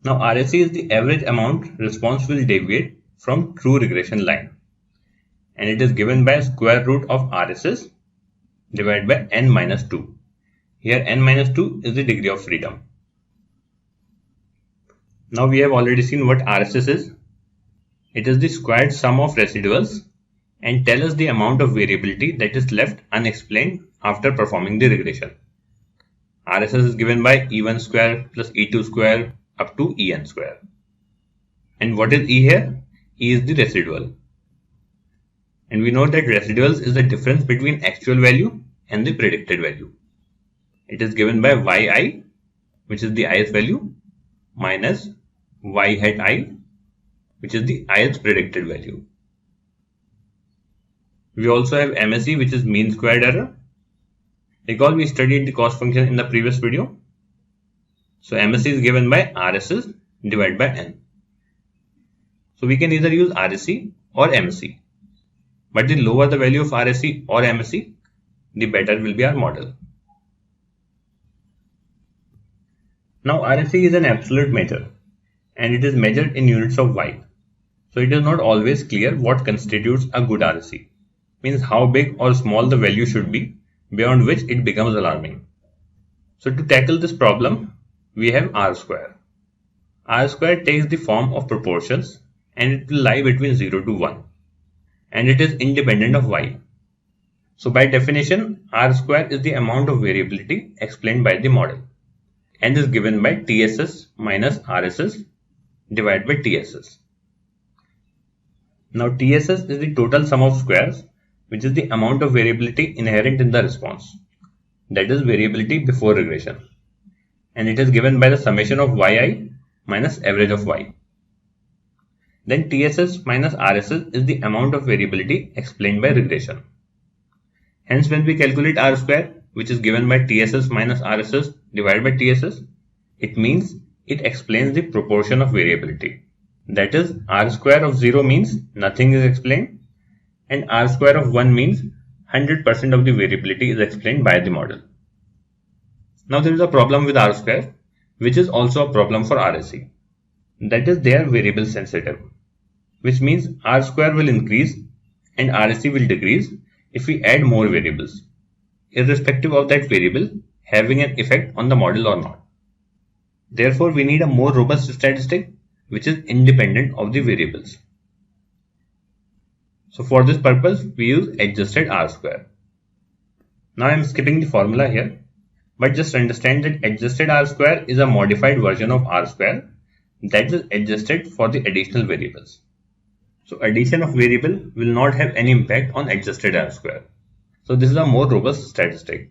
Now RSE is the average amount response will deviate from true regression line, and it is given by square root of RSS divided by n minus 2. Here n minus 2 is the degree of freedom. Now we have already seen what RSS is. It is the squared sum of residuals and tell us the amount of variability that is left unexplained after performing the regression. RSS is given by E1 square plus E2 square up to En square. And what is E here? E is the residual. And we know that residuals is the difference between actual value and the predicted value. It is given by yi, which is the ith value, minus y hat I, which is the ith predicted value. We also have MSE, which is mean squared error. Recall we studied the cost function in the previous video. So MSE is given by RSS divided by n. So we can either use RSE or MSE. But the lower the value of RSE or MSE, the better will be our model. Now RSE is an absolute measure and it is measured in units of y. So it is not always clear what constitutes a good RSE. Means how big or small the value should be, beyond which it becomes alarming. So to tackle this problem, we have R square. R square takes the form of proportions and it will lie between 0 to 1. And it is independent of y. So by definition, R square is the amount of variability explained by the model and is given by TSS minus RSS divided by TSS. Now TSS is the total sum of squares, which is the amount of variability inherent in the response. That is variability before regression. And it is given by the summation of yi minus average of y. Then TSS minus RSS is the amount of variability explained by regression. Hence when we calculate R square, which is given by TSS minus RSS divided by TSS, it means it explains the proportion of variability. That is, R square of 0 means nothing is explained, and R square of 1 means 100% of the variability is explained by the model. Now there is a problem with R square, which is also a problem for RSE. That is, they are variable sensitive, which means R square will increase and RSE will decrease if we add more variables, irrespective of that variable having an effect on the model or not. Therefore, we need a more robust statistic which is independent of the variables. So for this purpose, we use adjusted R square. Now I am skipping the formula here, but just understand that adjusted R square is a modified version of R square that is adjusted for the additional variables. So addition of variable will not have any impact on adjusted R square. So this is a more robust statistic.